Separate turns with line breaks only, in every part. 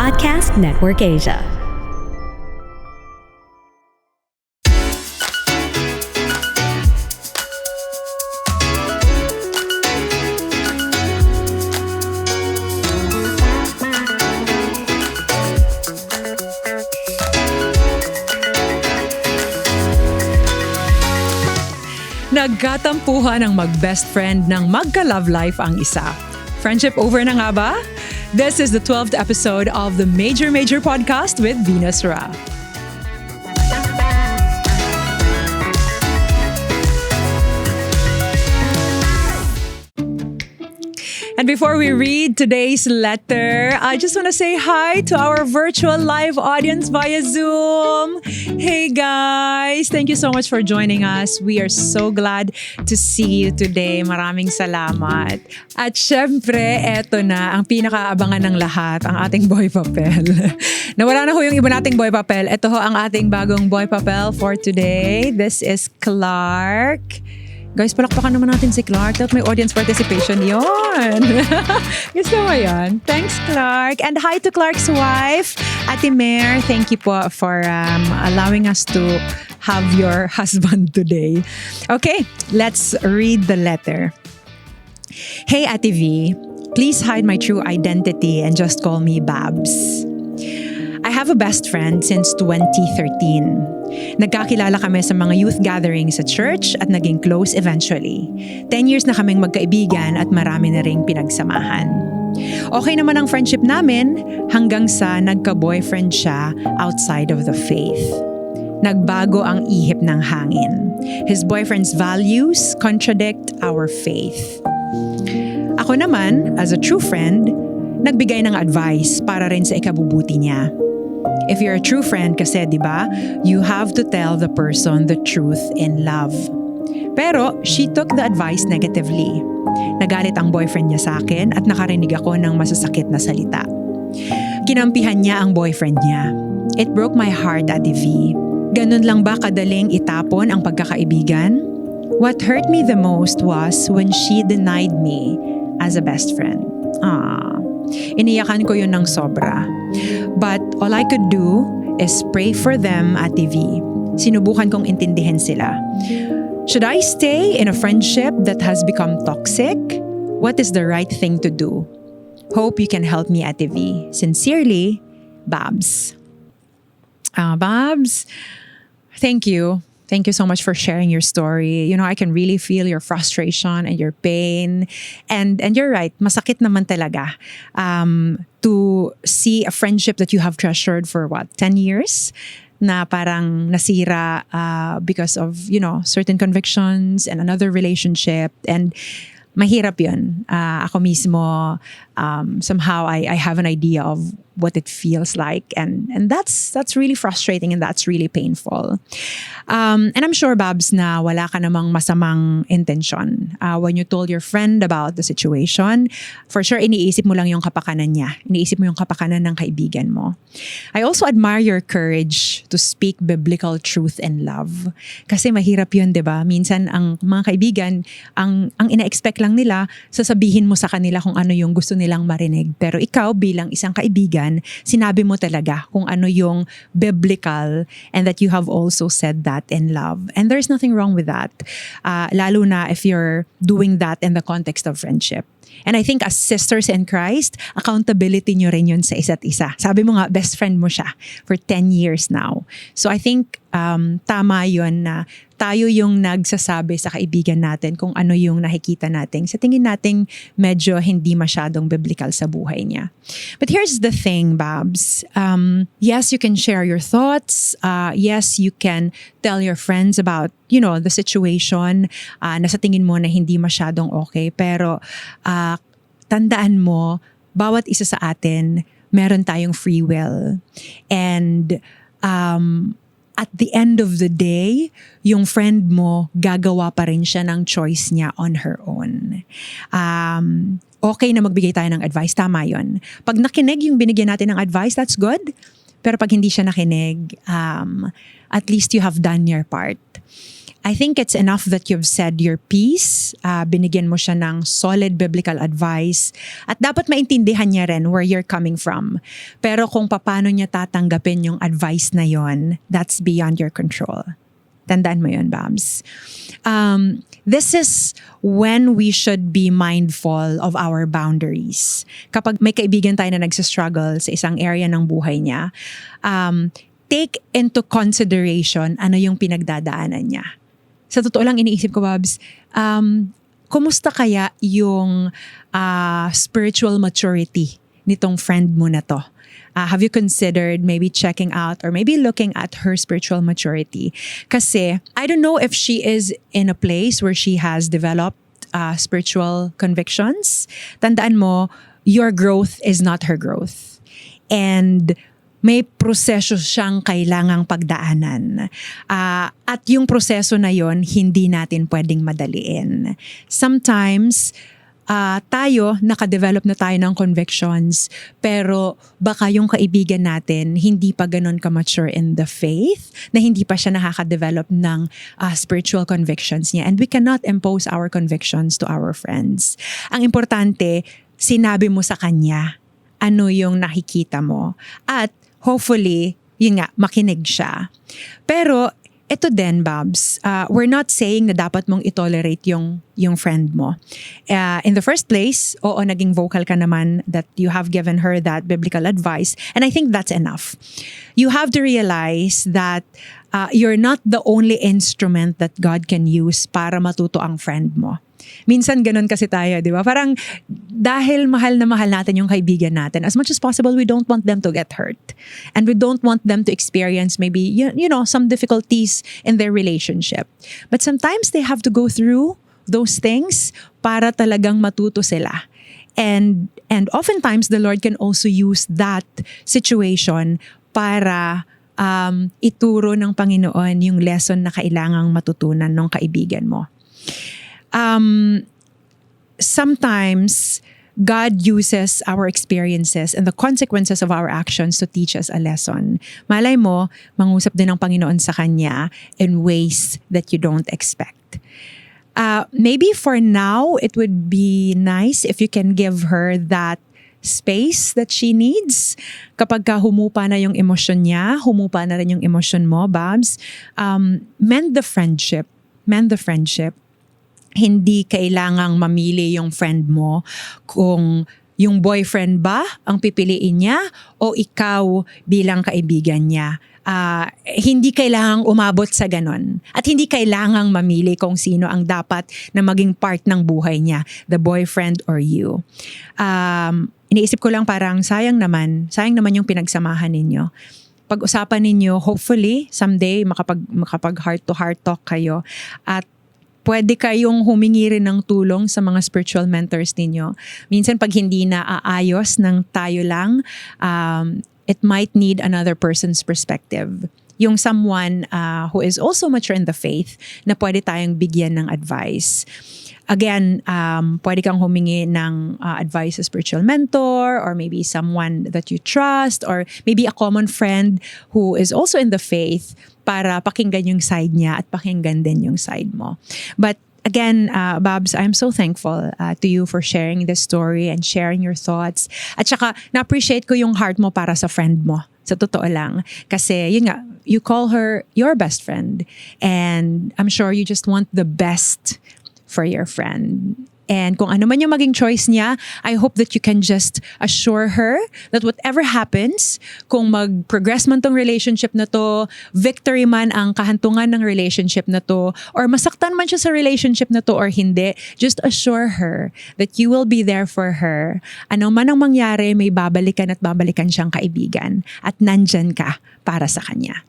Podcast Network Asia.
Nagkatampuhan ang mag-best friend ng magka-love life ang isa. Friendship over na nga ba? This is the 12th episode of the Major Podcast with Venus Ra. And before we read today's letter, I just want to say hi to our virtual live audience via Zoom. Hey guys, thank you so much for joining us. We are so glad to see you today. Maraming salamat. At syempre, eto na ang pinakaabangan ng lahat, ang ating boy papel. Nawala na ho yung iba nating boy papel. Ito ho ang ating bagong boy papel for today. This is Clark. Guys, palakpakan naman natin si Clark. That may audience participation yon. Gusto mo yan? Thanks, Clark. And hi to Clark's wife, Ate Mare. Thank you po for allowing us to have your husband today. Okay, let's read the letter. Hey, Ate V. Please hide my true identity and just call me Babs. I have a best friend since 2013. Nagkakilala kami sa mga youth gatherings sa church at naging close eventually. 10 years na kaming magkaibigan at marami na ring pinagsamahan. Okay naman ang friendship namin hanggang sa nagka-boyfriend siya outside of the faith. Nagbago ang ihip ng hangin. His boyfriend's values contradict our faith. Ako naman, as a true friend, nagbigay ng advice para rin sa ikabubuti niya. If you're a true friend kasi, di ba, you have to tell the person the truth in love. Pero she took the advice negatively. Nagalit ang boyfriend niya sa akin at nakarinig ako ng masasakit na salita. Kinampihan niya ang boyfriend niya. It broke my heart, Ate V. Ganun lang ba kadaling itapon ang pagkakaibigan? What hurt me the most was when she denied me as a best friend. Iniyakan ko yun ng sobra. But all I could do is pray for them, Ate V. Sinubukan kong intindihin sila. Should I stay in a friendship that has become toxic? What is the right thing to do? Hope you can help me, Ate V. Sincerely, Babs. Babs, thank you. Thank you so much for sharing your story. You know, I can really feel your frustration and your pain. And you're right, masakit naman talaga to see a friendship that you have treasured for 10 years na parang nasira because of, you know, certain convictions and another relationship. And mahirap yun. Ako mismo, somehow I have an idea of what it feels like, and that's really frustrating and that's really painful. And I'm sure, Babs, na wala ka namang masamang intention. When you told your friend about the situation, for sure iniisip mo lang yung kapakanan niya. Iniisip mo yung kapakanan ng kaibigan mo. I also admire your courage to speak biblical truth and love. Kasi mahirap yun, di ba? Minsan ang mga kaibigan, ang ina-expect lang nila, sasabihin mo sa kanila kung ano yung gusto nilang marinig. Pero ikaw bilang isang kaibigan, sinabi mo talaga kung ano yung biblical, and that you have also said that in love. And there's nothing wrong with that. Lalo na if you're doing that in the context of friendship. And I think as sisters in Christ, accountability nyo rin yun sa isa't isa. Sabi mo nga, best friend mo siya for 10 years now. So I think tama yun na tayo yung nagsasabi sa kaibigan natin kung ano yung nakikita natin. Sa tingin natin, medyo hindi masyadong biblical sa buhay niya. But here's the thing, Babs. Yes, you can share your thoughts. Yes, you can tell your friends about, you know, the situation na sa tingin mo na hindi masyadong okay. Pero tandaan mo, bawat isa sa atin, meron tayong free will. And at the end of the day, yung friend mo, gagawa pa rin siya ng choice niya on her own. Okay na magbigay tayo ng advice, tama yun. Pag nakinig yung binigyan natin ng advice, that's good. Pero pag hindi siya nakinig, at least you have done your part. I think it's enough that you've said your piece, binigyan mo siya ng solid biblical advice, at dapat maintindihan niya rin where you're coming from. Pero kung paano niya tatanggapin yung advice na yon, that's beyond your control. Tandaan mo yun, Babs. This is when we should be mindful of our boundaries. Kapag may kaibigan tayo na nagsistruggle sa isang area ng buhay niya, take into consideration ano yung pinagdadaanan niya. Sa totoo lang iniisip ko, Babs, kumusta kaya yung spiritual maturity nitong friend mo na to? Have you considered maybe checking out or maybe looking at her spiritual maturity? Kasi I don't know if she is in a place where she has developed spiritual convictions. Tandaan mo, your growth is not her growth. And may proseso siyang kailangang pagdaanan. At yung proseso na yon, hindi natin pwedeng madaliin. Sometimes, tayo, nakadevelop na tayo ng convictions, pero baka yung kaibigan natin hindi pa ganun ka-mature in the faith, na hindi pa siya nakaka-develop ng spiritual convictions niya. And we cannot impose our convictions to our friends. Ang importante, sinabi mo sa kanya ano yung nakikita mo. At hopefully, yun nga, makinig siya. Pero ito din, Babs, we're not saying na dapat mong itolerate yung friend mo. In the first place, oo, naging vocal ka naman that you have given her that biblical advice. And I think that's enough. You have to realize that you're not the only instrument that God can use para matuto ang friend mo. Minsan ganun kasi tayo, di ba? Parang dahil mahal na mahal natin yung kaibigan natin, as much as possible, we don't want them to get hurt. And we don't want them to experience maybe, you know, some difficulties in their relationship. But sometimes they have to go through those things para talagang matuto sila. And oftentimes, the Lord can also use that situation para ituro ng Panginoon yung lesson na kailangang matutunan ng kaibigan mo. Sometimes God uses our experiences and the consequences of our actions to teach us a lesson. Malay mo, mangusap din ng Panginoon sa kanya in ways that you don't expect. Maybe for now, it would be nice if you can give her that space that she needs. Kapag ka humupa na yung emosyon niya, humupa na rin yung emosyon mo, Babs, mend the friendship. Hindi kailangang mamili yung friend mo kung yung boyfriend ba ang pipiliin niya o ikaw bilang kaibigan niya. Hindi kailangang umabot sa ganon. At hindi kailangang mamili kung sino ang dapat na maging part ng buhay niya, the boyfriend or you. Iniisip ko lang parang sayang naman yung pinagsamahan ninyo. Pag-usapan ninyo, hopefully, someday makapag heart-to-heart talk kayo at pwede kayong humingi rin ng tulong sa mga spiritual mentors ninyo. Minsan pag hindi na aayos ng tayo lang, it might need another person's perspective. Yung someone who is also mature in the faith na pwede tayong bigyan ng advice. Again, pwede kang humingi ng advice sa spiritual mentor or maybe someone that you trust or maybe a common friend who is also in the faith para pakinggan yung side niya at pakinggan din yung side mo. But again, Babs, I'm so thankful to you for sharing this story and sharing your thoughts. At saka, na-appreciate ko yung heart mo para sa friend mo. Sa totoo lang. Kasi, yun nga, you call her your best friend. And I'm sure you just want the best for your friend. And kung ano man yung maging choice niya, I hope that you can just assure her that whatever happens, kung mag-progress man tong relationship na to, victory man ang kahantungan ng relationship na to, or masaktan man siya sa relationship na to or hindi, just assure her that you will be there for her. Ano man ang mangyari, may babalikan at babalikan siyang kaibigan at nandyan ka para sa kanya.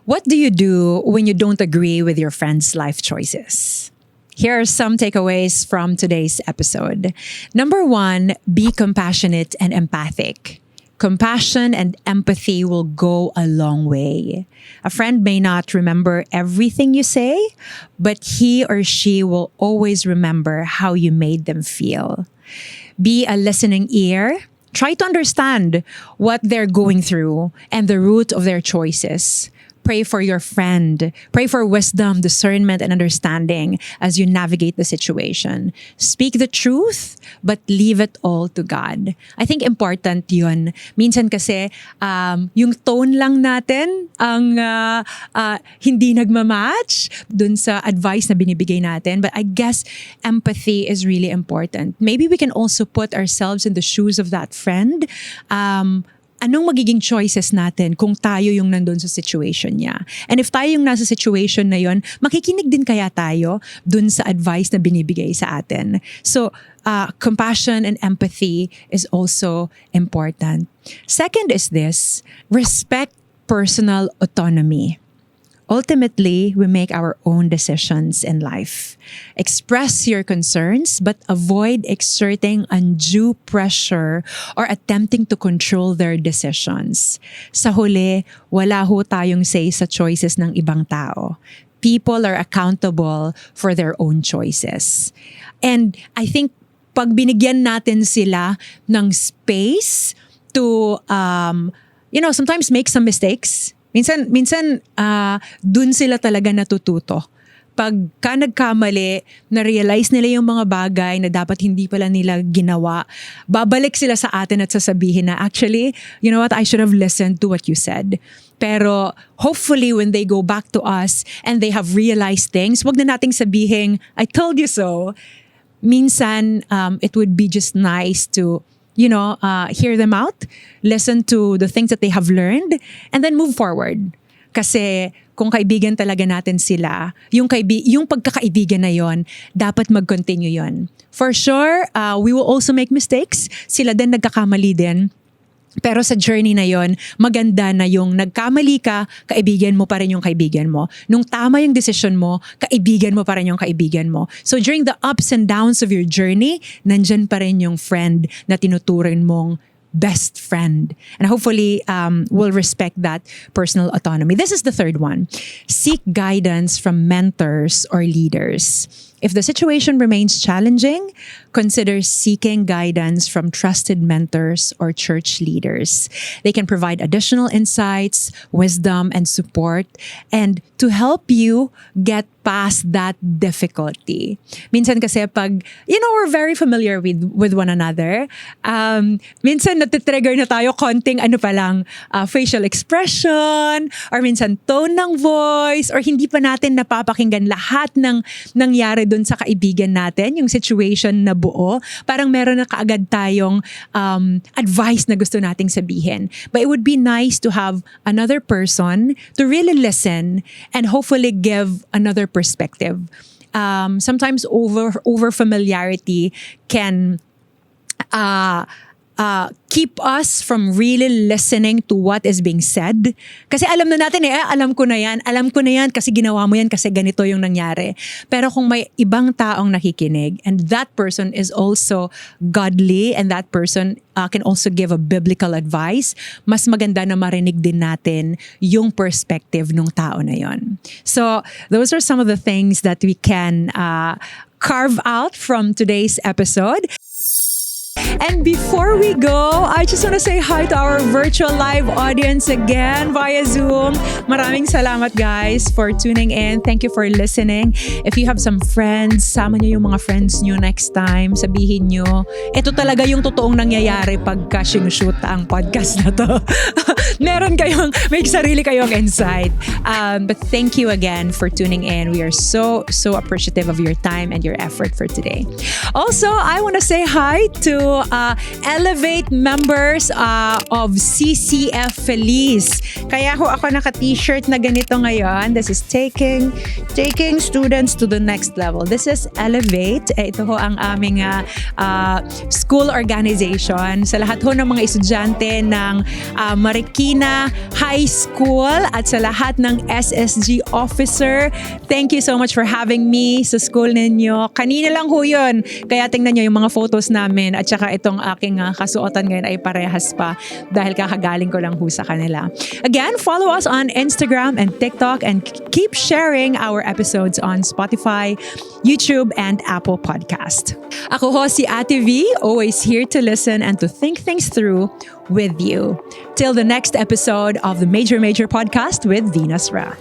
What do you do when you don't agree with your friend's life choices? Here are some takeaways from today's episode. Number 1, be compassionate and empathic. Compassion and empathy will go a long way. A friend may not remember everything you say, but he or she will always remember how you made them feel. Be a listening ear. Try to understand what they're going through and the root of their choices. pray for your friend. Pray for wisdom, discernment, and understanding as you navigate the situation. Speak the truth, but leave it all to God. I think important yun. Minsan kasi, yung tone lang natin ang hindi nagmamatch dun sa advice na binibigay natin. But I guess empathy is really important. Maybe we can also put ourselves in the shoes of that friend. Anong magiging choices natin kung tayo yung nandun sa situation niya? And if tayo yung nasa situation na yon, makikinig din kaya tayo dun sa advice na binibigay sa atin? So, compassion and empathy is also important. Second is this: respect personal autonomy. Ultimately, we make our own decisions in life. Express your concerns, but avoid exerting undue pressure or attempting to control their decisions. Sa huli, wala ho tayong say sa choices ng ibang tao. People are accountable for their own choices. And I think pag binigyan natin sila ng space to, sometimes make some mistakes. Minsan dun sila talaga natututo. Pagka nagkamali, na-realize nila yung mga bagay na dapat hindi pala nila ginawa, babalik sila sa atin at sasabihin na, actually, you know what, I should have listened to what you said. Pero hopefully when they go back to us and they have realized things, wag na nating sabihin, I told you so. Minsan, it would be just nice to hear them out, listen to the things that they have learned, and then move forward. Kasi kung kaibigan talaga natin sila, yung pagkakaibigan na yon, dapat mag-continue yon. For sure, we will also make mistakes. Sila din nagkakamali din. Pero sa journey na yon, maganda na yung nagkamali ka, kaibigan mo pa rin yung kaibigan mo. Nung tama yung decision mo, kaibigan mo pa rin yung kaibigan mo. So during the ups and downs of your journey, nandyan pa rin yung friend na tinuturing mong best friend. And hopefully, we'll respect that personal autonomy. This is the third one. Seek guidance from mentors or leaders. If the situation remains challenging, consider seeking guidance from trusted mentors or church leaders. They can provide additional insights, wisdom, and support, and to help you get past that difficulty. Minsan kasi pag, we're very familiar with one another, minsan natitrigger na tayo konting facial expression, or minsan tone ng voice, or hindi pa natin napapakinggan lahat ng nangyari dun sa kaibigan natin, yung situation na buo, parang meron na kaagad tayong advice na gusto nating sabihin. But it would be nice to have another person to really listen and hopefully give another perspective. Sometimes over familiarity can keep us from really listening to what is being said. Kasi alam na natin alam ko na yan kasi ginawa mo yan kasi ganito yung nangyari. Pero kung may ibang taong nakikinig and that person is also godly and that person can also give a biblical advice, mas maganda na marinig din natin yung perspective ng tao na yon. So those are some of the things that we can carve out from today's episode. And before we go, I just want to say hi to our virtual live audience again via Zoom. Maraming salamat guys for tuning in. Thank you for listening. If you have some friends, sama nyo yung mga friends nyo next time. Sabihin nyo, ito talaga yung totoong nangyayari pagka sinushoot ang podcast na to. May sarili kayong insight. But thank you again for tuning in. We are so appreciative of your time and your effort for today. Also, I want to say hi to Elevate members of CCF Feliz. Kaya ako naka-t-shirt na ganito ngayon. This is taking students to the next level. This is Elevate. Ito ho ang aming school organization. Sa lahat ho ng mga estudyante ng Marikina High School at sa lahat ng SSG officer, thank you so much for having me sa school ninyo. Kanina lang ho yun. Kaya tingnan nyo yung mga photos namin at tsaka itong aking kasuotan ngayon ay parehas pa dahil kakagaling ko lang ho sa kanila. Again, follow us on Instagram and TikTok and keep sharing our episodes on Spotify, YouTube, and Apple Podcast. Ako ho si Ate V, always here to listen and to think things through with you. Till the next episode of the Major Podcast with Venus Ra.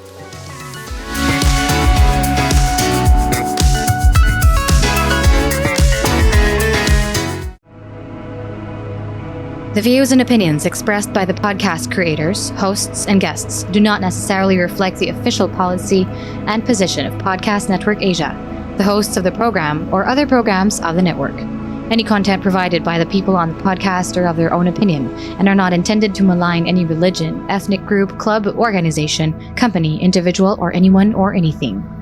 The views and opinions expressed by the podcast creators, hosts, and guests do not necessarily reflect the official policy and position of Podcast Network Asia, the hosts of the program, or other programs of the network. Any content provided by the people on the podcast are of their own opinion and are not intended to malign any religion, ethnic group, club, organization, company, individual, or anyone or anything.